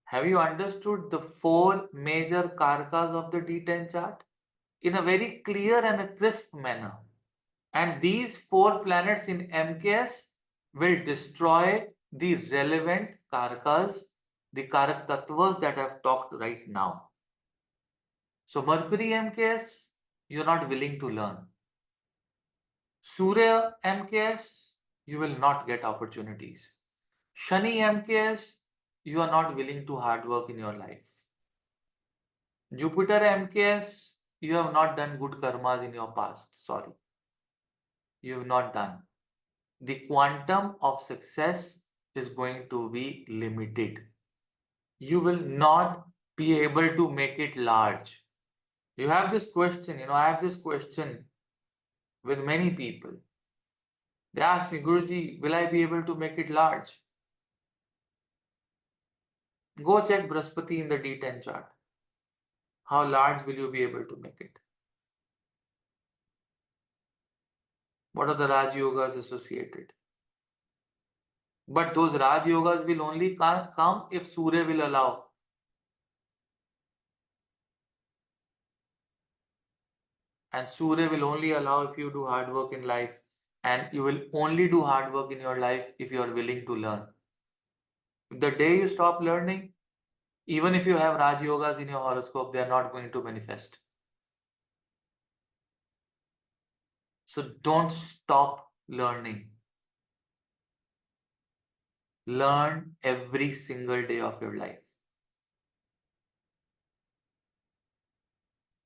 Have you understood the four major karakas of the D10 chart? In a very clear and a crisp manner. And these four planets in MKS will destroy the relevant karakas, the karak tattvas that I've talked right now. So Mercury MKS, you're not willing to learn. Surya MKS, you will not get opportunities. Shani MKS, you are not willing to hard work in your life. Jupiter MKS, you have not done good karmas in your past. Sorry. You have not done. The quantum of success is going to be limited. You will not be able to make it large. You have this question, I have this question with many people. They ask me, Guruji, will I be able to make it large? Go check Brahaspati in the D10 chart. How large will you be able to make it? What are the Raj Yogas associated? But those Raj Yogas will only come if Surya will allow. And Surya will only allow if you do hard work in life. And you will only do hard work in your life if you are willing to learn. The day you stop learning, even if you have Raj Yogas in your horoscope, they are not going to manifest. So don't stop learning. Learn every single day of your life.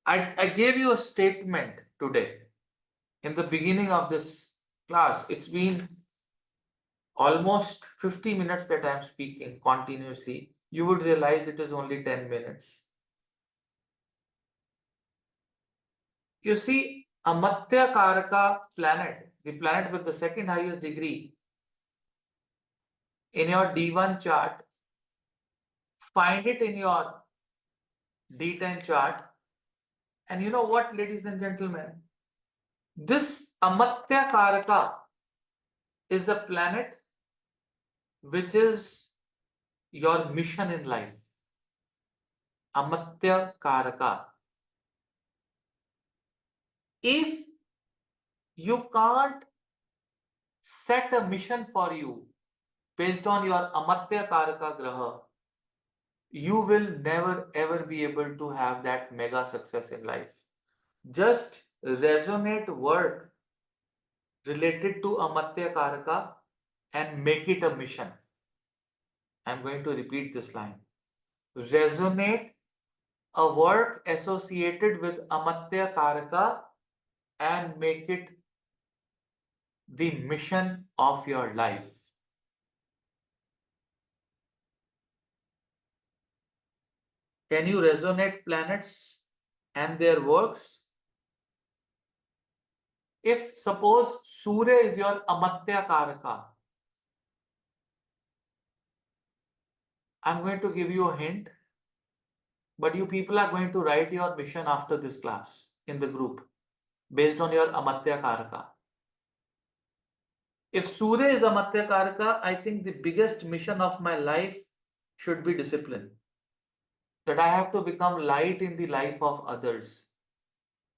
I gave you a statement today in the beginning of this class. It's been almost 50 minutes that I'm speaking continuously. You would realize it is only 10 minutes. You see, Amatya Karaka planet, the planet with the second highest degree, in your D1 chart, find it in your D10 chart. And you know what, ladies and gentlemen? This Amatya Karaka is a planet which is your mission in life. Amatya Karaka. If you can't set a mission for you based on your Amatya Karaka Graha, you will never ever be able to have that mega success in life. Just resonate work related to Amatya Karaka and make it a mission. I'm going to repeat this line. Resonate a work associated with Amatya Karaka and make it the mission of your life. Can you resonate planets and their works? If suppose Surya is your Amatya Karaka, I'm going to give you a hint, but you people are going to write your mission after this class in the group based on your Amatya Karaka. If Surya is Amatya Karaka, I think the biggest mission of my life should be discipline. That I have to become light in the life of others.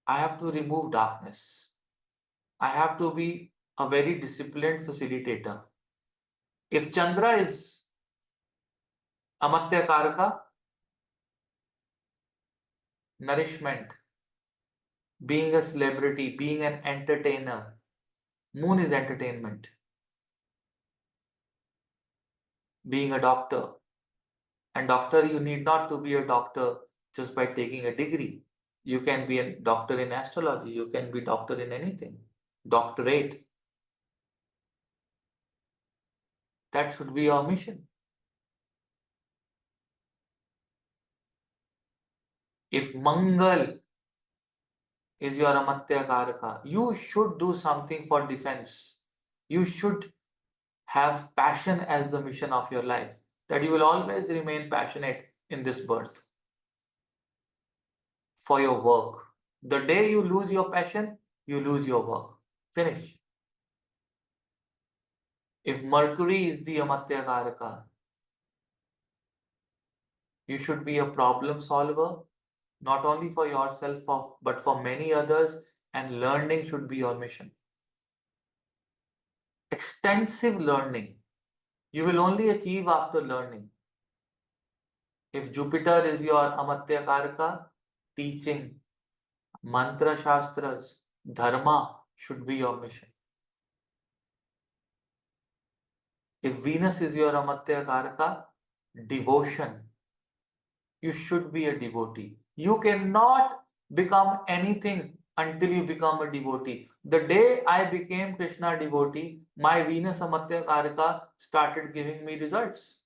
I have to remove darkness. I have to be a very disciplined facilitator. If Chandra is Amatya Karaka, nourishment, being a celebrity, being an entertainer. Moon is entertainment. Being a doctor. And doctor, you need not to be a doctor just by taking a degree. You can be a doctor in astrology. You can be doctor in anything. Doctorate. That should be your mission. If Mangal is your Amatya Karaka, you should do something for defense. You should have passion as the mission of your life. That you will always remain passionate in this birth for your work. The day you lose your passion, you lose your work. Finish. If Mercury is the Amatya Karaka, You should be a problem solver, not only for yourself, but for many others, and learning should be your mission. Extensive learning. You will only achieve after learning. If Jupiter is your Amatya Karaka, teaching, mantra shastras, dharma should be your mission. If Venus is your Amatya Karaka, devotion, you should be a devotee. You cannot become anything until you become a devotee. The day I became Krishna devotee, my Venus Amatya Karaka started giving me results.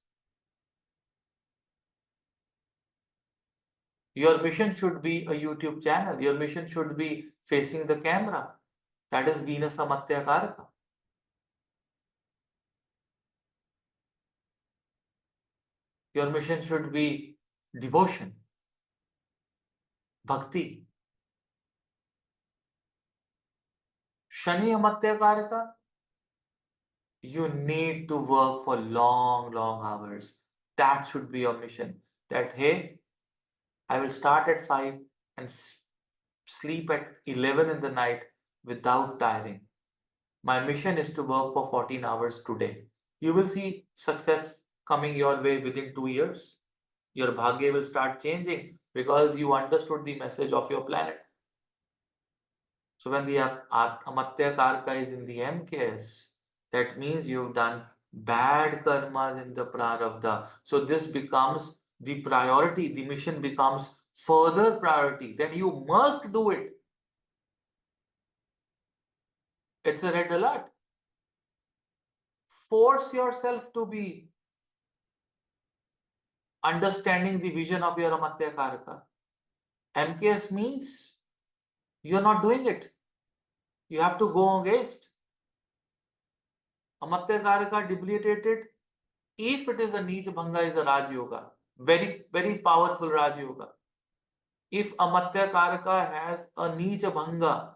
Your mission should be a YouTube channel. Your mission should be facing the camera. That is Venus Amatya Karaka. Your mission should be devotion, bhakti. Shani Amatya Karaka, you need to work for long, long hours. That should be your mission. That, hey, I will start at 5 and sleep at 11 in the night without tiring. My mission is to work for 14 hours today. You will see success coming your way within 2 years. Your bhagya will start changing because you understood the message of your planet. So when the Amatya Karka is in the MKS, that means you've done bad karmas in the Prarabdha. So this becomes the priority, the mission becomes further priority. Then you must do it. It's a red alert. Force yourself to be understanding the vision of your Amatya Karaka. MKS means you're not doing it. You have to go against. Amatya Karaka debilitated. If it is a Neech Bhanga, is a Raj Yoga. Very, very powerful Raj Yoga. If Amatya Karaka has a Neech Bhanga,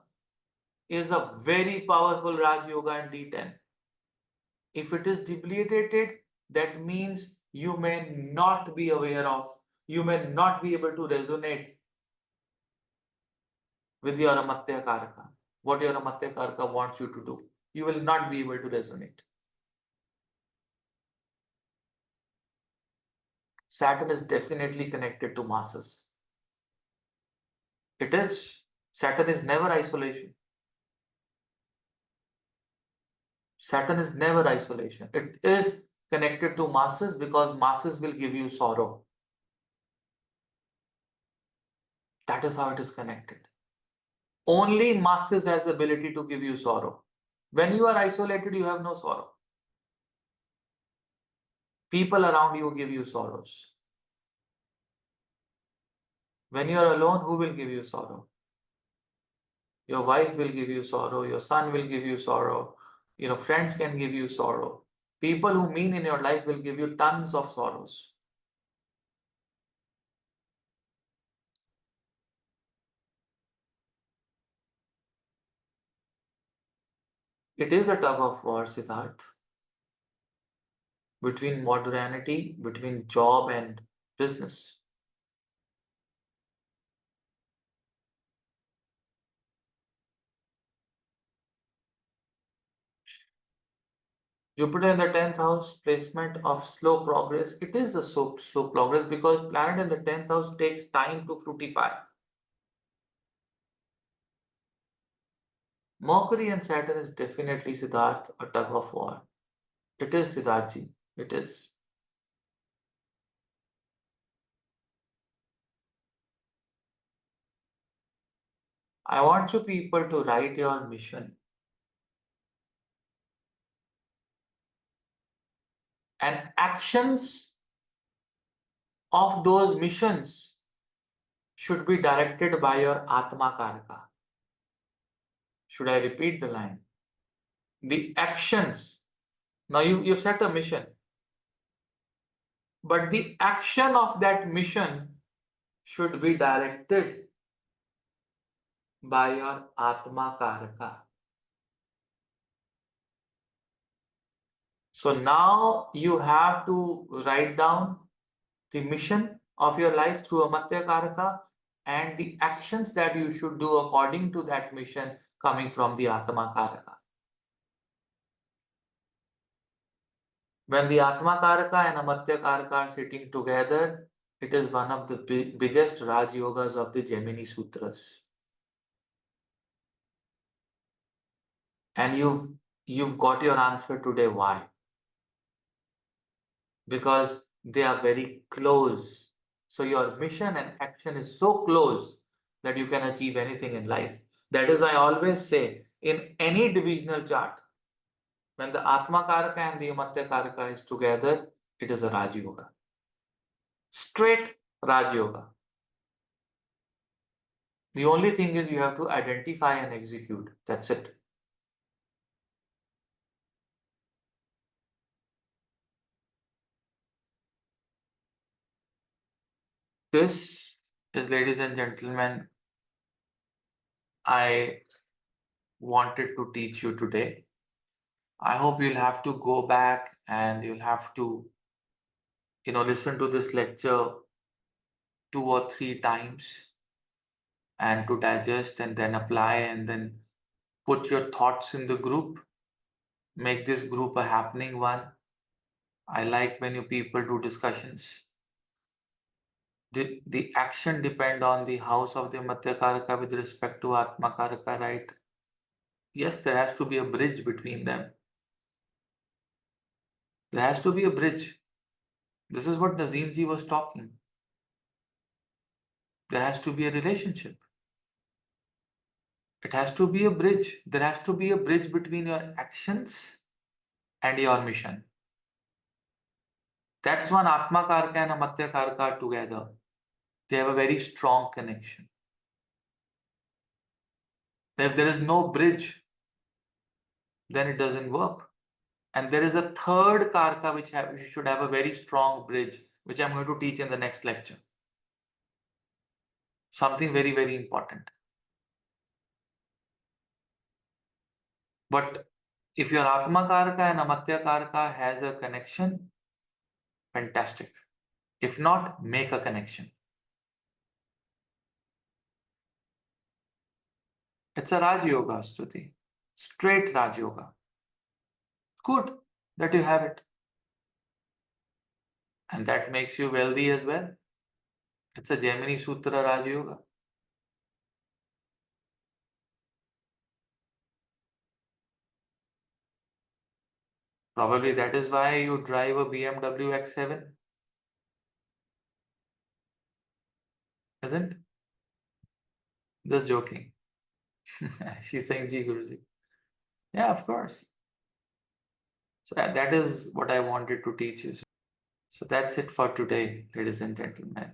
is a very powerful Raj Yoga in D10. If it is debilitated, that means you may not be aware of, you may not be able to resonate with your Amatya Karaka. What your Amatya Karaka wants you to do. You will not be able to resonate. Saturn is definitely connected to masses. It is. Saturn is never isolation. Saturn is never isolation. It is connected to masses because masses will give you sorrow. That is how it is connected. Only masses has the ability to give you sorrow. When you are isolated, you have no sorrow. People around you give you sorrows. When you are alone, who will give you sorrow? Your wife will give you sorrow. Your son will give you sorrow. Friends can give you sorrow. People who mean in your life will give you tons of sorrows. It is a tug of war, Siddharth, between modernity, between job and business. Jupiter in the 10th house, placement of slow progress. It is the slow progress because planet in the 10th house takes time to fructify. Mercury and Saturn is definitely, Siddharth, a tug of war. It is, Siddharthji. It is. I want you people to write your mission. And actions of those missions should be directed by your Atma Karaka. Should I repeat the line? The actions. Now you've set a mission. But the action of that mission should be directed by your Atma Karaka. So now you have to write down the mission of your life through Amatya Karaka and the actions that you should do according to that mission coming from the Atma Karaka. When the Atma Karaka and Amatya Karaka are sitting together, it is one of the biggest Raj Yogas of the Gemini Sutras. And you've got your answer today. Why? Because they are very close. So your mission and action is so close that you can achieve anything in life. That is why I always say in any divisional chart, when the Atma Karaka and the Amatya Karaka is together, it is a Raj Yoga. Straight Raj Yoga. The only thing is you have to identify and execute. That's it. This is, ladies and gentlemen, I wanted to teach you today. I hope you'll have to go back and you'll have to, listen to this lecture 2 or 3 times and to digest and then apply and then put your thoughts in the group. Make this group a happening one. I like when you people do discussions. The action depend on the house of the Amatya Karaka with respect to Atma Karaka, right? Yes, there has to be a bridge between them. There has to be a bridge. This is what Nazim ji was talking. There has to be a relationship. It has to be a bridge. There has to be a bridge between your actions and your mission. That's when Atma Karka and Amatya Karka are together. They have a very strong connection. If there is no bridge, then it doesn't work. And there is a third Karka which should have a very strong bridge, which I'm going to teach in the next lecture. Something very, very important. But if your Atma Karka and Amatya Karka has a connection, fantastic. If not, make a connection. It's a Raj Yoga, Stuti. Straight Raj Yoga. Good that you have it. And that makes you wealthy as well. It's a Gemini Sutra Raj Yoga. Probably that is why you drive a BMW X7. Isn't? Just joking. She's saying, Ji Guruji. Yeah, of course. So that is what I wanted to teach you. So that's it for today, ladies and gentlemen.